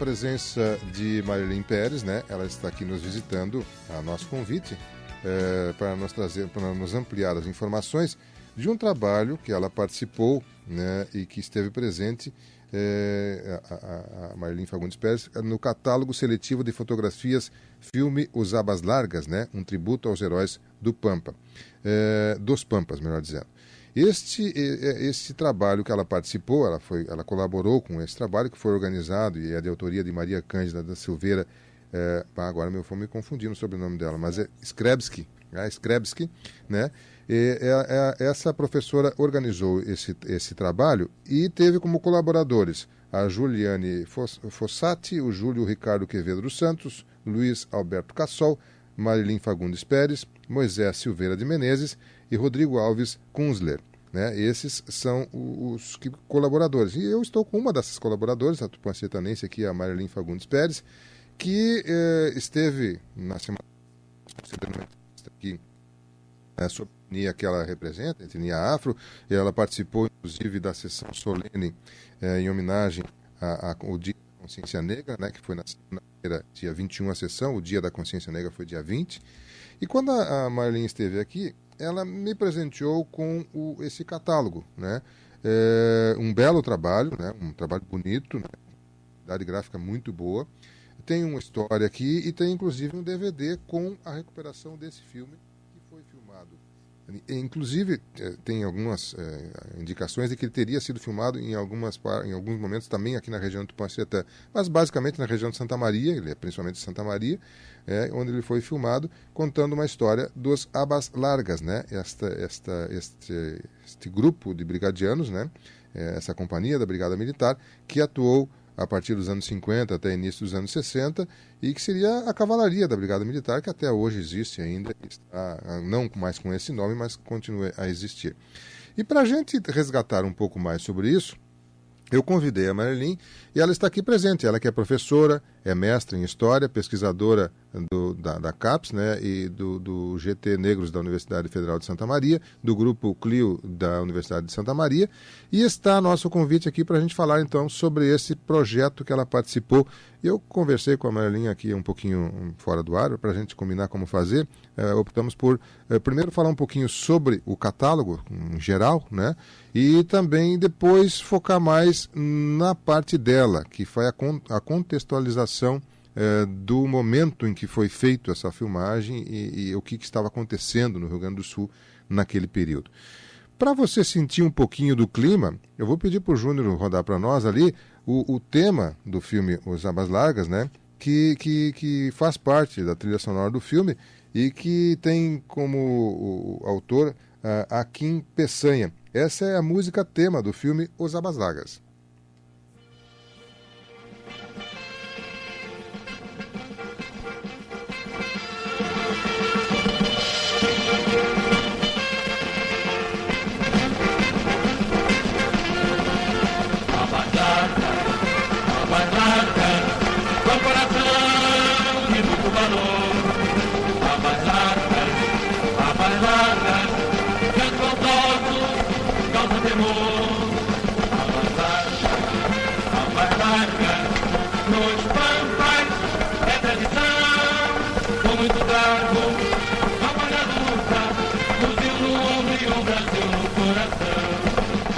presença de Marilyn Pérez, né? Ela está aqui nos visitando a nosso convite para nos ampliar as informações de um trabalho que ela participou, né, e que esteve presente, a Marilyn Fagundes Pérez, no catálogo seletivo de fotografias filme Os Abas Largas, né, um tributo aos heróis do Pampa, dos Pampas, melhor dizendo. Este trabalho que ela participou, ela colaborou com esse trabalho que foi organizado e é de autoria de Maria Cândida da Silveira. Agora eu vou me confundindo sobre o sobrenome dela, mas é Skrebsky, né? Essa professora organizou esse trabalho e teve como colaboradores a Juliane Fossati, o Júlio Ricardo Quevedo dos Santos, Luiz Alberto Cassol, Marilyn Fagundes Pérez, Moisés Silveira de Menezes e Rodrigo Alves Kunzler, né? Esses são os colaboradores. E eu estou com uma dessas colaboradoras, a tupancetanense aqui, a Marilyn Fagundes Pérez, que esteve na semana aqui sobre a etnia que ela representa, a etnia afro, e ela participou inclusive da sessão solene em homenagem ao Dia da Consciência Negra, né, que foi na segunda-feira, dia 21 a sessão, o Dia da Consciência Negra foi dia 20. E quando a Marilyn esteve aqui, ela me presenteou com esse catálogo, né? Um belo trabalho, né? Um trabalho bonito, né? Qualidade gráfica muito boa. Tem uma história aqui e tem inclusive um DVD com a recuperação desse filme que foi filmado. Inclusive, tem algumas indicações de que ele teria sido filmado em alguns momentos também aqui na região do Tupã-Setã, mas basicamente na região de Santa Maria, ele é principalmente de Santa Maria, onde ele foi filmado, contando uma história dos Abas Largas, né? Este grupo de brigadianos, né? Essa companhia da Brigada Militar, que atuou a partir dos anos 50 até início dos anos 60, e que seria a cavalaria da Brigada Militar, que até hoje existe ainda, está, não mais com esse nome, mas continua a existir. E para a gente resgatar um pouco mais sobre isso, eu convidei a Marilyn e ela está aqui presente. Ela que é professora, é mestra em História, pesquisadora da CAPES, né, e do GT Negros da Universidade Federal de Santa Maria, do Grupo Clio da Universidade de Santa Maria, e está nosso convite aqui para a gente falar então sobre esse projeto que ela participou. Eu conversei com a Marilyn aqui um pouquinho fora do ar, para a gente combinar como fazer. Optamos por primeiro falar um pouquinho sobre o catálogo em geral, né, e também depois focar mais na parte dela, que foi a contextualização do momento em que foi feito essa filmagem e o que estava acontecendo no Rio Grande do Sul naquele período. Para você sentir um pouquinho do clima, eu vou pedir para o Júnior rodar para nós ali o tema do filme Os Abas Largas, né, que faz parte da trilha sonora do filme e que tem como autor Akin Peçanha. Essa é a música tema do filme Os Abas Largas.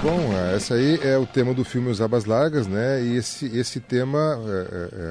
Bom, esse aí é o tema do filme Os Abas Largas, né? E esse tema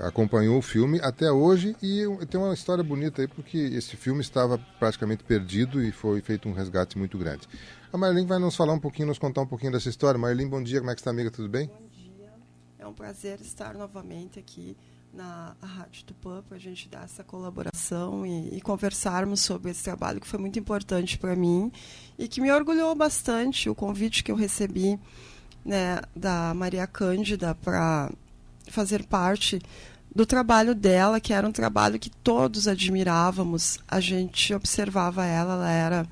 acompanhou o filme até hoje e tem uma história bonita aí, porque esse filme estava praticamente perdido e foi feito um resgate muito grande. A Marilyn vai nos falar um pouquinho, nos contar um pouquinho dessa história. Marilyn, bom dia, como é que está, amiga? Tudo bem? Bom dia, é um prazer estar novamente aqui na Rádio Tupã para a gente dar essa colaboração e conversarmos sobre esse trabalho que foi muito importante para mim e que me orgulhou bastante o convite que eu recebi, né, da Maria Cândida para fazer parte do trabalho dela, que era um trabalho que todos admirávamos. A gente observava ela era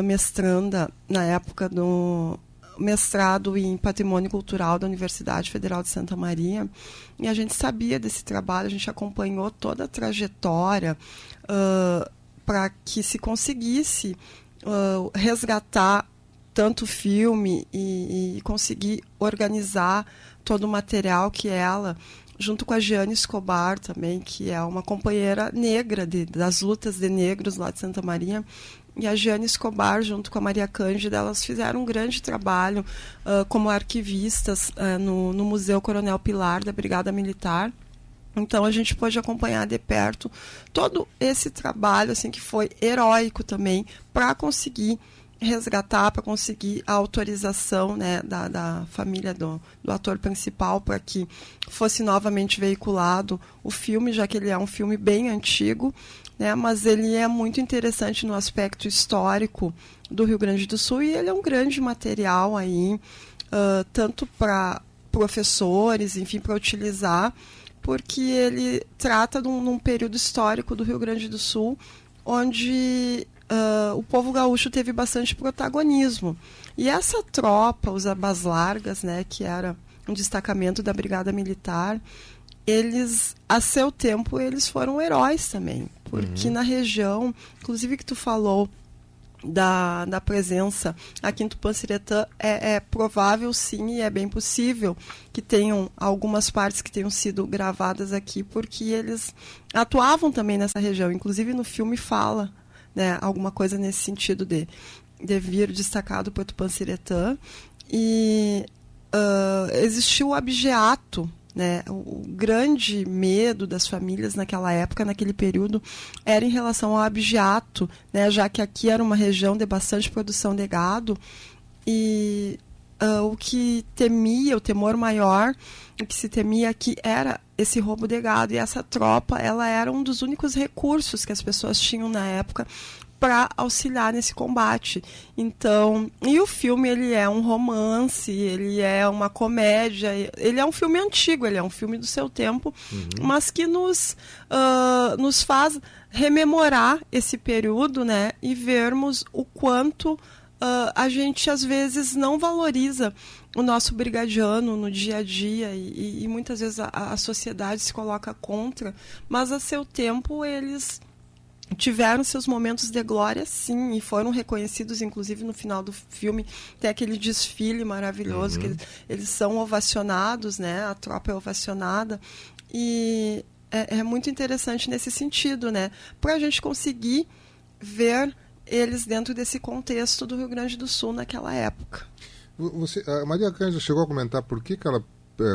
mestranda na época do mestrado em Patrimônio Cultural da Universidade Federal de Santa Maria, e a gente sabia desse trabalho, a gente acompanhou toda a trajetória para que se conseguisse resgatar tanto o filme e conseguir organizar todo o material que ela junto com a Giane Escobar também, que é uma companheira negra das lutas de negros lá de Santa Maria. E a Giane Escobar, junto com a Maria Cândida, elas fizeram um grande trabalho como arquivistas no Museu Coronel Pilar da Brigada Militar. Então a gente pôde acompanhar de perto todo esse trabalho assim, que foi heróico também, para conseguir resgatar, para conseguir a autorização, né, da família do ator principal para que fosse novamente veiculado o filme, já que ele é um filme bem antigo, né, mas ele é muito interessante no aspecto histórico do Rio Grande do Sul, e ele é um grande material aí, tanto para professores, enfim, para utilizar, porque ele trata de um período histórico do Rio Grande do Sul, onde o povo gaúcho teve bastante protagonismo. E essa tropa, os Abas Largas, né, que era um destacamento da Brigada Militar, eles, a seu tempo, eles foram heróis também. Porque na região, inclusive que tu falou da presença aqui em Tupã-Siretã, é provável sim, e é bem possível que tenham algumas partes que tenham sido gravadas aqui, porque eles atuavam também nessa região. Inclusive no filme fala, né, alguma coisa nesse sentido de vir destacado para Tupã-Siretã. E existiu o abigeato, né? O grande medo das famílias naquela época, naquele período, era em relação ao abigeato, né? Já que aqui era uma região de bastante produção de gado, e o que temia, o temor maior, o que se temia aqui era esse roubo de gado, e essa tropa, ela era um dos únicos recursos que as pessoas tinham na época para auxiliar nesse combate. Então, e o filme, ele é um romance, ele é uma comédia, ele é um filme antigo, ele é um filme do seu tempo, mas que nos faz rememorar esse período, né, e vermos o quanto a gente às vezes não valoriza o nosso brigadiano no dia a dia, e muitas vezes a sociedade se coloca contra, mas a seu tempo eles tiveram seus momentos de glória, sim, e foram reconhecidos, inclusive no final do filme tem aquele desfile maravilhoso, que eles são ovacionados, né? A tropa é ovacionada, e é muito interessante nesse sentido, né? Para a gente conseguir ver eles dentro desse contexto do Rio Grande do Sul naquela época. A Maria Cândida chegou a comentar por que ela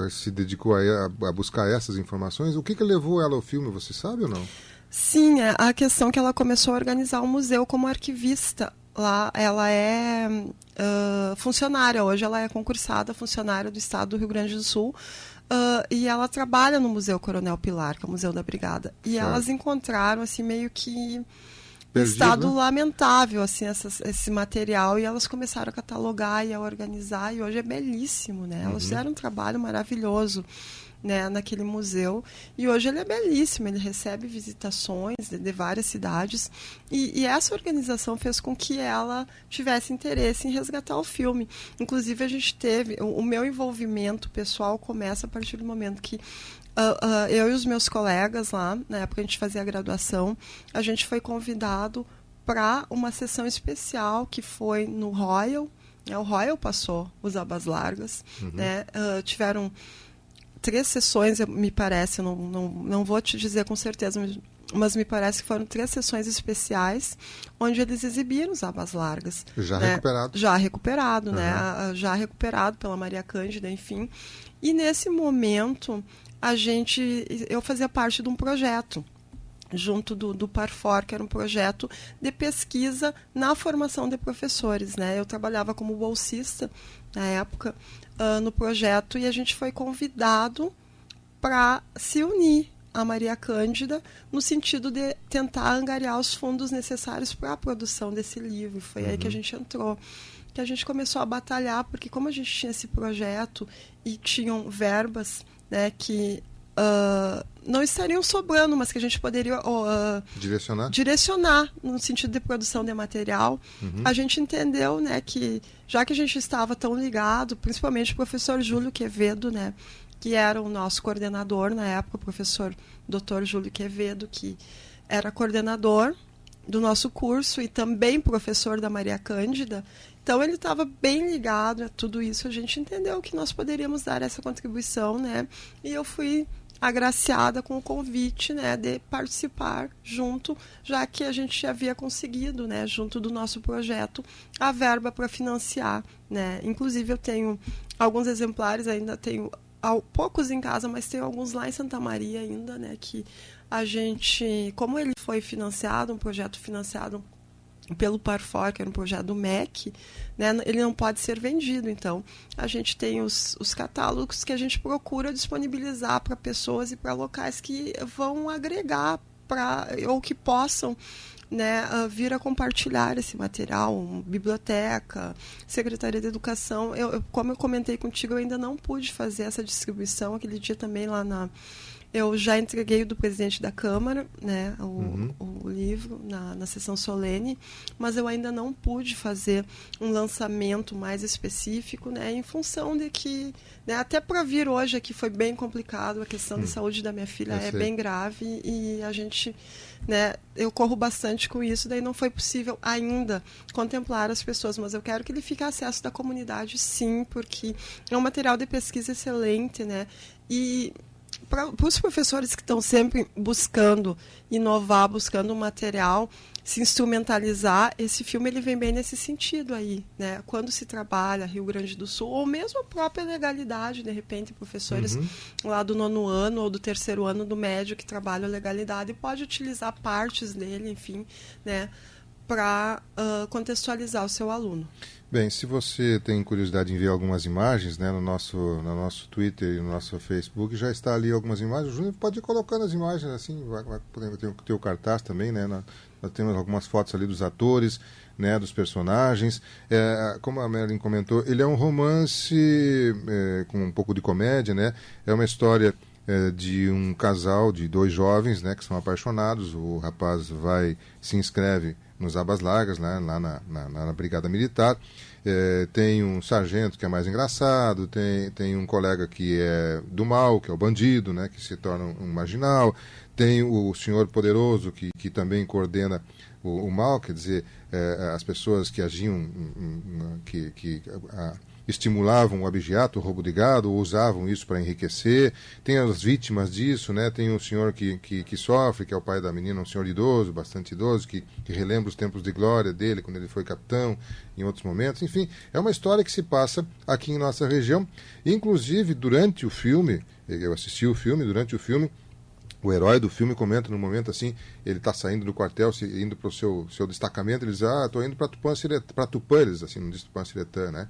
se dedicou a buscar essas informações? O que levou ela ao filme, você sabe ou não? Sim, a questão que ela começou a organizar o museu como arquivista. Lá ela é funcionária, hoje ela é concursada funcionária do Estado do Rio Grande do Sul, e ela trabalha no Museu Coronel Pilar, que é o Museu da Brigada. E elas encontraram assim, meio que perdido, estado né? lamentável assim, esse material, e elas começaram a catalogar e a organizar, e hoje é belíssimo, né? Elas fizeram um trabalho maravilhoso, né, naquele museu, e hoje ele é belíssimo, ele recebe visitações de várias cidades, e essa organização fez com que ela tivesse interesse em resgatar o filme. Inclusive a gente teve, o meu envolvimento pessoal começa a partir do momento que eu e os meus colegas lá, na época a gente fazia a graduação, a gente foi convidado para uma sessão especial que foi no Royal, né, o Royal passou os Abas Largas, né, tiveram 3 sessões, me parece, eu não vou te dizer com certeza, mas me parece que foram 3 sessões especiais onde eles exibiram os Abas Largas. Já né? recuperado. Já recuperado, né? Já recuperado pela Maria Cândida, enfim. E nesse momento, eu fazia parte de um projeto, junto do Parfor, que era um projeto de pesquisa na formação de professores, né? Eu trabalhava como bolsista na época, no projeto, e a gente foi convidado para se unir à Maria Cândida no sentido de tentar angariar os fundos necessários para a produção desse livro. Foi aí que a gente entrou, que a gente começou a batalhar, porque como a gente tinha esse projeto e tinham verbas, né, que não estariam sobrando, mas que a gente poderia direcionar no sentido de produção de material, a gente entendeu, né, que já que a gente estava tão ligado, principalmente o professor Júlio Quevedo, né, que era o nosso coordenador na época, o professor Dr. Júlio Quevedo, que era coordenador do nosso curso e também professor da Maria Cândida. Então ele estava bem ligado a tudo isso, a gente entendeu que nós poderíamos dar essa contribuição, né? E eu fui agraciada com o convite, né, de participar junto, já que a gente havia conseguido, né, junto do nosso projeto, a verba para financiar, né. Inclusive eu tenho alguns exemplares, ainda tenho poucos em casa, mas tenho alguns lá em Santa Maria ainda, né, que a gente, como ele foi financiado, um projeto financiado pelo Parfor, que era um projeto do MEC, né, ele não pode ser vendido. Então, a gente tem os catálogos que a gente procura disponibilizar para pessoas e para locais que vão agregar ou que possam, né, vir a compartilhar esse material, biblioteca, Secretaria de Educação. Como eu comentei contigo, eu ainda não pude fazer essa distribuição. Aquele dia também lá eu já entreguei o do presidente da Câmara, né, o livro, na sessão solene, mas eu ainda não pude fazer um lançamento mais específico, né, em função de que, né, até para vir hoje aqui foi bem complicado, a questão de saúde da minha filha é bem grave e a gente, né, eu corro bastante com isso, daí não foi possível ainda contemplar as pessoas, mas eu quero que ele fique a acesso da comunidade, sim, porque é um material de pesquisa excelente, né, e para os professores que estão sempre buscando inovar, buscando um material, se instrumentalizar, esse filme ele vem bem nesse sentido aí, né? Quando se trabalha Rio Grande do Sul, ou mesmo a própria legalidade, de repente, professores lá do 9º ano ou do 3º ano do médio que trabalham a legalidade, pode utilizar partes dele, enfim, né, para contextualizar o seu aluno. Bem, se você tem curiosidade em ver algumas imagens, né, no nosso Twitter e no nosso Facebook, já está ali algumas imagens. O Júnior pode ir colocando as imagens, assim, vai ter o cartaz também, né? Nós temos algumas fotos ali dos atores, né, dos personagens. Como a Marilyn comentou, ele é um romance com um pouco de comédia, né? É uma história de um casal de 2 jovens, né, que são apaixonados. O rapaz se inscreve nos Abas Largas, né, lá na Brigada Militar. Tem um sargento que é mais engraçado, tem um colega que é do mal, que é o bandido, né, que se torna um marginal. Tem o senhor poderoso que também coordena o mal, quer dizer, as pessoas que agiam, estimulavam o abigeato, o roubo de gado, ou usavam isso para enriquecer. Tem as vítimas disso, né? Tem o senhor que sofre, que é o pai da menina, um senhor idoso, bastante idoso, que relembra os tempos de glória dele, quando ele foi capitão, em outros momentos. Enfim, é uma história que se passa aqui em nossa região. Inclusive, durante o filme, eu assisti o filme, durante o filme, o herói do filme comenta num momento assim, ele está saindo do quartel, indo para o seu destacamento, ele diz, estou indo para Tupã, assim, não diz Tupã-Siretã, né?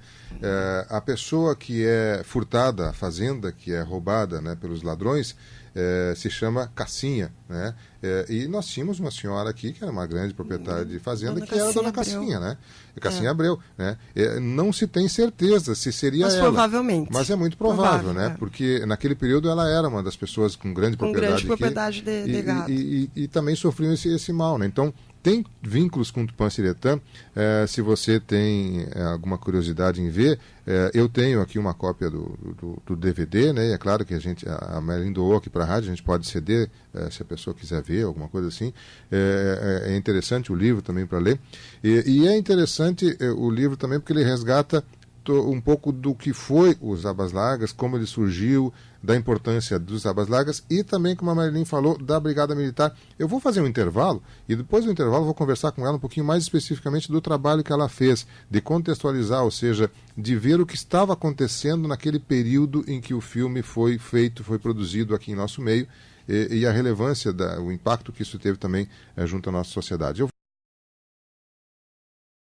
A pessoa que é furtada, a fazenda que é roubada, né, pelos ladrões, se chama Cassinha, né? E nós tínhamos uma senhora aqui, que era uma grande proprietária de fazenda, que era a Dona Cassinha, né? Cassinha Abreu, né? Não se tem certeza se seria mas ela. Provavelmente. Mas é muito provável, né? Porque naquele período ela era uma das pessoas com grande propriedade de gado. E também sofriam esse mal, né? Então, tem vínculos com Tupã-Siretã. Se você tem alguma curiosidade em ver, eu tenho aqui uma cópia do DVD, né? E é claro que a Marilyn doou aqui para a rádio, a gente pode ceder se a pessoa quiser ver, alguma coisa assim. É interessante o livro também para ler. E é interessante o livro também porque ele resgata um pouco do que foi os Abas Largas, como ele surgiu, da importância dos Abas Largas e também, como a Marilyn falou, da Brigada Militar. Eu vou fazer um intervalo e depois do intervalo vou conversar com ela um pouquinho mais especificamente do trabalho que ela fez, de contextualizar, ou seja, de ver o que estava acontecendo naquele período em que o filme foi feito, foi produzido aqui em nosso meio e a relevância, o impacto que isso teve também junto à nossa sociedade.